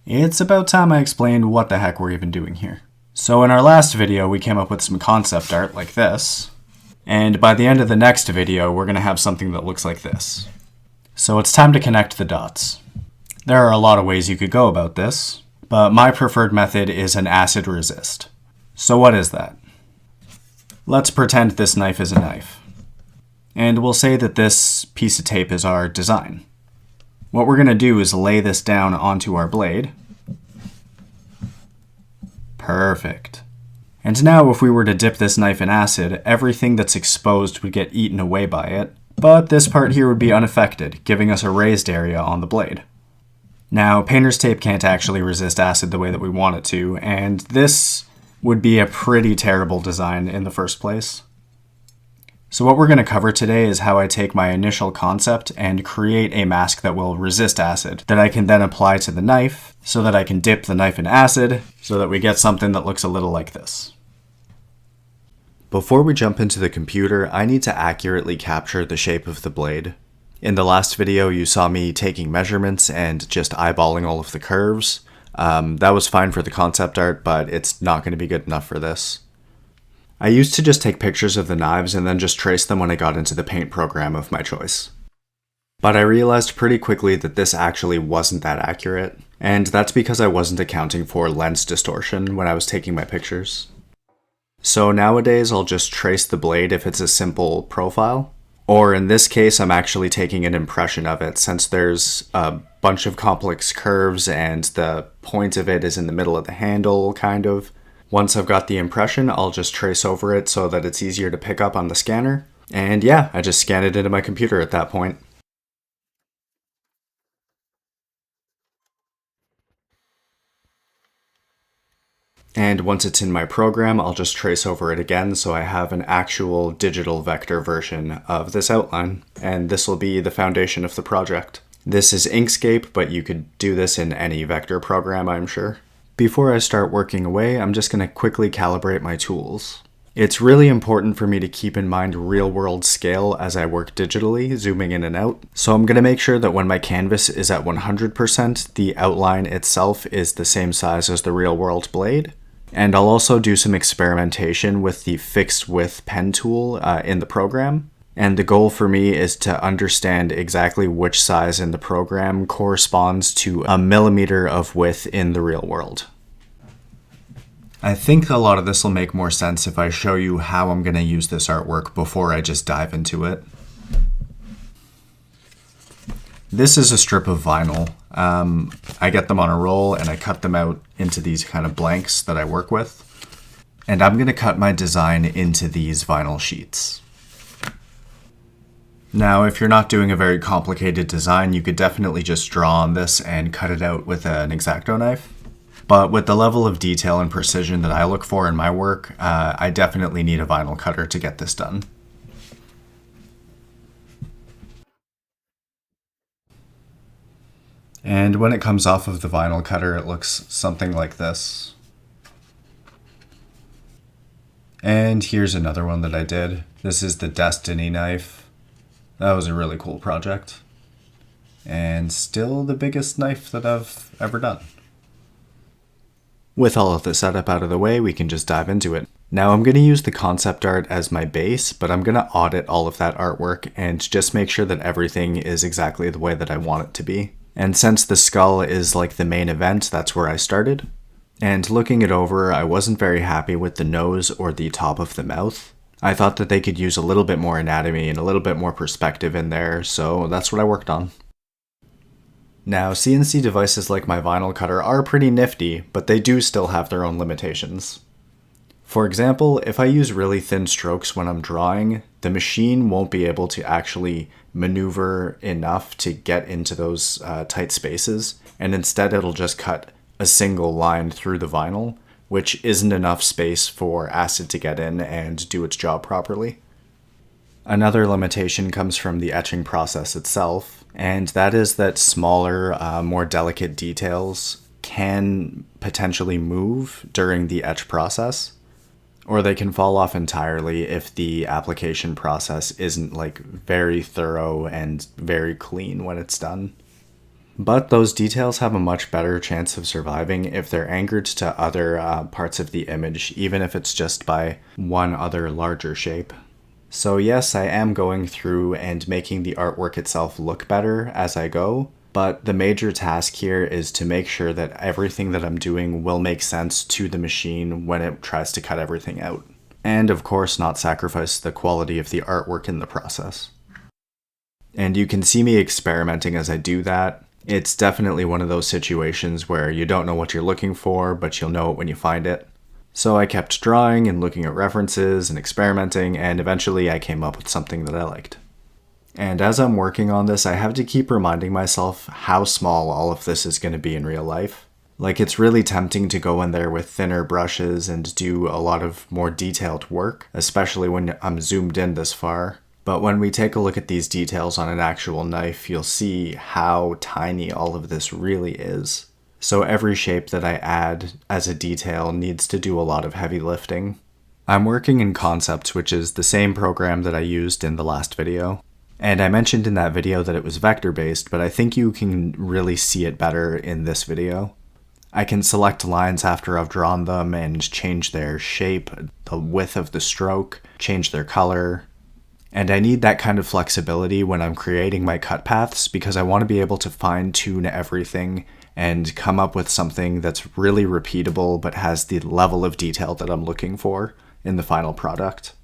It's about time I explained what the heck we're even doing here. So in our last video, we came up with some concept art like this, and by the end of the next video, we're going to have something that looks like this. So it's time to connect the dots. There are a lot of ways you could go about this, but my preferred method is an acid resist. So what is that? Let's pretend this knife is a knife. And we'll say that this piece of tape is our design. What we're going to do is lay this down onto our blade. Perfect. And now if we were to dip this knife in acid, everything that's exposed would get eaten away by it, but this part here would be unaffected, giving us a raised area on the blade. Now, painter's tape can't actually resist acid the way that we want it to, and this would be a pretty terrible design in the first place. So what we're going to cover today is how I take my initial concept and create a mask that will resist acid that I can then apply to the knife so that I can dip the knife in acid so that we get something that looks a little like this. Before we jump into the computer, I need to accurately capture the shape of the blade. In the last video, you saw me taking measurements and just eyeballing all of the curves. That was fine for the concept art, but it's not going to be good enough for this. I used to just take pictures of the knives and then just trace them when I got into the paint program of my choice. But I realized pretty quickly that this actually wasn't that accurate, and that's because I wasn't accounting for lens distortion when I was taking my pictures. So nowadays I'll just trace the blade if it's a simple profile, or in this case I'm actually taking an impression of it since there's a bunch of complex curves and the point of it is in the middle of the handle, kind of. Once I've got the impression, I'll just trace over it so that it's easier to pick up on the scanner. And yeah, I just scan it into my computer at that point. And once it's in my program, I'll just trace over it again so I have an actual digital vector version of this outline. And this will be the foundation of the project. This is Inkscape, but you could do this in any vector program, I'm sure. Before I start working away, I'm just going to quickly calibrate my tools. It's really important for me to keep in mind real-world scale as I work digitally, zooming in and out. So I'm going to make sure that when my canvas is at 100%, the outline itself is the same size as the real-world blade. And I'll also do some experimentation with the fixed width pen tool in the program. And the goal for me is to understand exactly which size in the program corresponds to a millimeter of width in the real world. I think a lot of this will make more sense if I show you how I'm going to use this artwork before I just dive into it. This is a strip of vinyl. I get them on a roll and I cut them out into these kind of blanks that I work with. And I'm going to cut my design into these vinyl sheets. Now, if you're not doing a very complicated design, you could definitely just draw on this and cut it out with an X-Acto knife. But with the level of detail and precision that I look for in my work, I definitely need a vinyl cutter to get this done. And when it comes off of the vinyl cutter, it looks something like this. And here's another one that I did. This is the Destiny knife. That was a really cool project. And still the biggest knife that I've ever done. With all of the setup out of the way, we can just dive into it. Now I'm going to use the concept art as my base, but I'm going to audit all of that artwork and just make sure that everything is exactly the way that I want it to be. And since the skull is like the main event, that's where I started. And looking it over, I wasn't very happy with the nose or the top of the mouth. I thought that they could use a little bit more anatomy and a little bit more perspective in there, so that's what I worked on. Now, CNC devices like my vinyl cutter are pretty nifty, but they do still have their own limitations. For example, if I use really thin strokes when I'm drawing, the machine won't be able to actually maneuver enough to get into those tight spaces, and instead it'll just cut a single line through the vinyl, which isn't enough space for acid to get in and do its job properly. Another limitation comes from the etching process itself, and that is that smaller, more delicate details can potentially move during the etch process, or they can fall off entirely if the application process isn't like very thorough and very clean when it's done. But those details have a much better chance of surviving if they're anchored to other parts of the image, even if it's just by one other larger shape. So yes, I am going through and making the artwork itself look better as I go, but the major task here is to make sure that everything that I'm doing will make sense to the machine when it tries to cut everything out. And of course, not sacrifice the quality of the artwork in the process. And you can see me experimenting as I do that. It's definitely one of those situations where you don't know what you're looking for, but you'll know it when you find it. So I kept drawing and looking at references and experimenting, and eventually I came up with something that I liked. And as I'm working on this, I have to keep reminding myself how small all of this is going to be in real life. Like, it's really tempting to go in there with thinner brushes and do a lot of more detailed work, especially when I'm zoomed in this far. But when we take a look at these details on an actual knife, you'll see how tiny all of this really is. So every shape that I add as a detail needs to do a lot of heavy lifting. I'm working in Concept, which is the same program that I used in the last video. And I mentioned in that video that it was vector-based, but I think you can really see it better in this video. I can select lines after I've drawn them and change their shape, the width of the stroke, change their color. And I need that kind of flexibility when I'm creating my cut paths because I want to be able to fine-tune everything and come up with something that's really repeatable but has the level of detail that I'm looking for in the final product.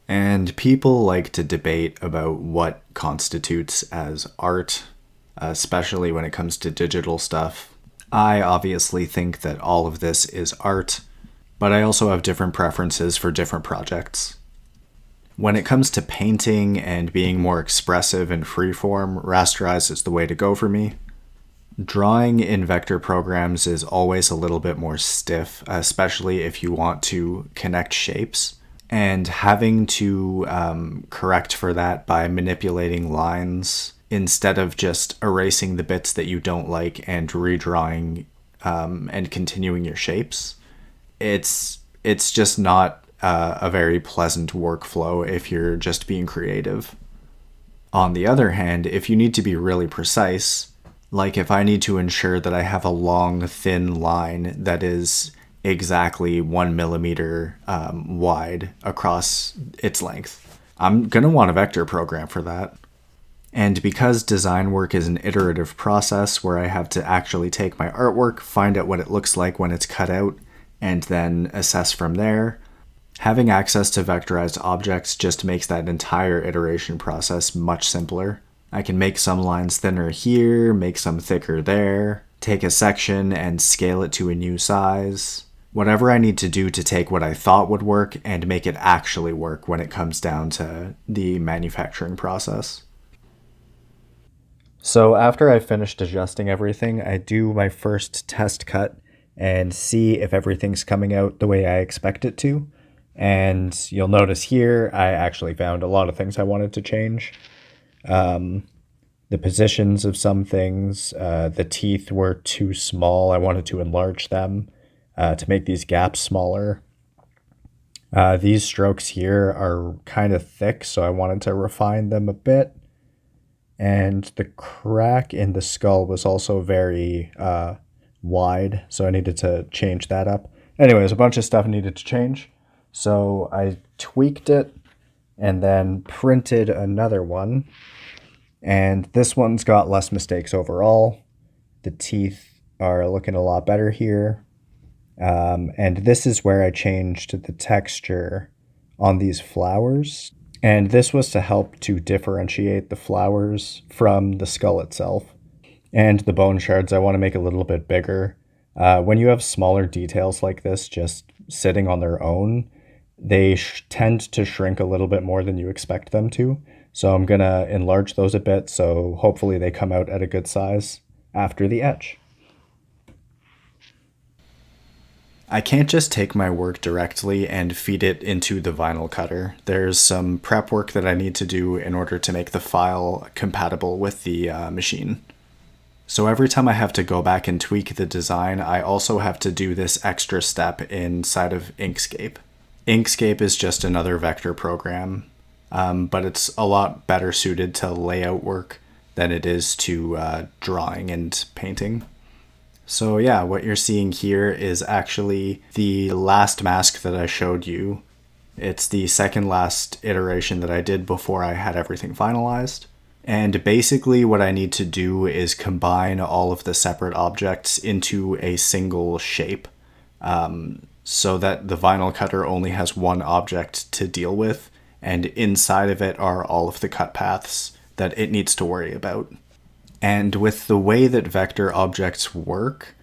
And people like to debate about what constitutes as art, especially when it comes to digital stuff. I obviously think that all of this is art, but I also have different preferences for different projects. When it comes to painting and being more expressive and freeform, rasterize is the way to go for me. Drawing in vector programs is always a little bit more stiff, especially if you want to connect shapes. And having to correct for that by manipulating lines instead of just erasing the bits that you don't like and redrawing and continuing your shapes, it's just not a very pleasant workflow if you're just being creative. On the other hand, if you need to be really precise, like if I need to ensure that I have a long, thin line that is exactly 1 millimeter wide across its length, I'm going to want a vector program for that. And because design work is an iterative process where I have to actually take my artwork, find out what it looks like when it's cut out, and then assess from there, having access to vectorized objects just makes that entire iteration process much simpler. I can make some lines thinner here, make some thicker there, take a section and scale it to a new size. Whatever I need to do to take what I thought would work and make it actually work when it comes down to the manufacturing process. So after I've finished adjusting everything, I do my first test cut and see if everything's coming out the way I expect it to. And you'll notice here, I actually found a lot of things I wanted to change. The positions of some things, the teeth were too small. I wanted to enlarge them to make these gaps smaller. These strokes here are kind of thick, so I wanted to refine them a bit. And the crack in the skull was also very wide, so I needed to change that up. Anyways, a bunch of stuff needed to change. So I tweaked it and then printed another one. And this one's got less mistakes overall. The teeth are looking a lot better here. And this is where I changed the texture on these flowers. And this was to help to differentiate the flowers from the skull itself. And the bone shards I want to make a little bit bigger. When you have smaller details like this just sitting on their own, they tend to shrink a little bit more than you expect them to. So I'm going to enlarge those a bit, so hopefully they come out at a good size after the etch. I can't just take my work directly and feed it into the vinyl cutter. There's some prep work that I need to do in order to make the file compatible with the machine. So every time I have to go back and tweak the design, I also have to do this extra step inside of Inkscape. Inkscape is just another vector program, but it's a lot better suited to layout work than it is to drawing and painting. So yeah, what you're seeing here is actually the last mask that I showed you. It's the second last iteration that I did before I had everything finalized. And basically what I need to do is combine all of the separate objects into a single shape, so that the vinyl cutter only has one object to deal with, and inside of it are all of the cut paths that it needs to worry about. And with the way that vector objects work,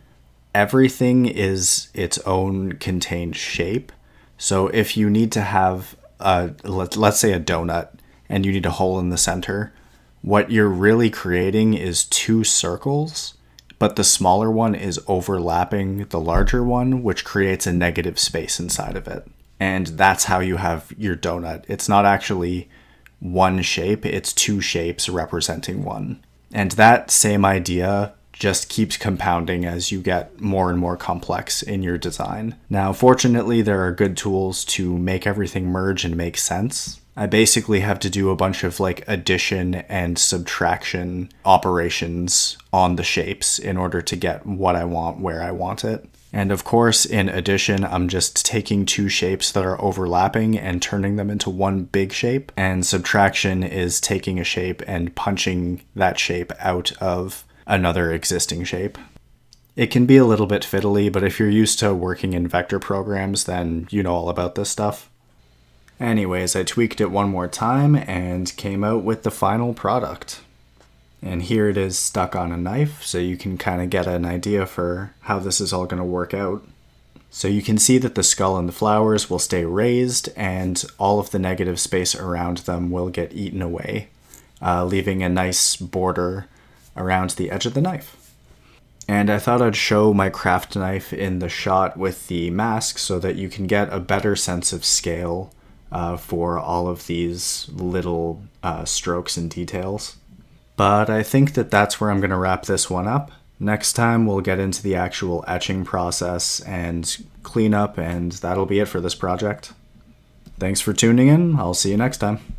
everything is its own contained shape. So if you need to have let's say a donut, and you need a hole in the center, what you're really creating is two circles, but the smaller one is overlapping the larger one, which creates a negative space inside of it. And that's how you have your donut. It's not actually one shape, it's two shapes representing one. And that same idea just keeps compounding as you get more and more complex in your design. Now, fortunately, there are good tools to make everything merge and make sense. I basically have to do a bunch of like addition and subtraction operations on the shapes in order to get what I want where I want it. And of course, in addition, I'm just taking two shapes that are overlapping and turning them into one big shape. And subtraction is taking a shape and punching that shape out of another existing shape. It can be a little bit fiddly, but if you're used to working in vector programs, then you know all about this stuff. Anyways, I tweaked it one more time and came out with the final product. And here it is stuck on a knife, so you can kind of get an idea for how this is all going to work out. So you can see that the skull and the flowers will stay raised, and all of the negative space around them will get eaten away, leaving a nice border around the edge of the knife. And I thought I'd show my craft knife in the shot with the mask so that you can get a better sense of scale for all of these little strokes and details. But I think that that's where I'm going to wrap this one up. Next time we'll get into the actual etching process and cleanup, and that'll be it for this project. Thanks for tuning in. I'll see you next time.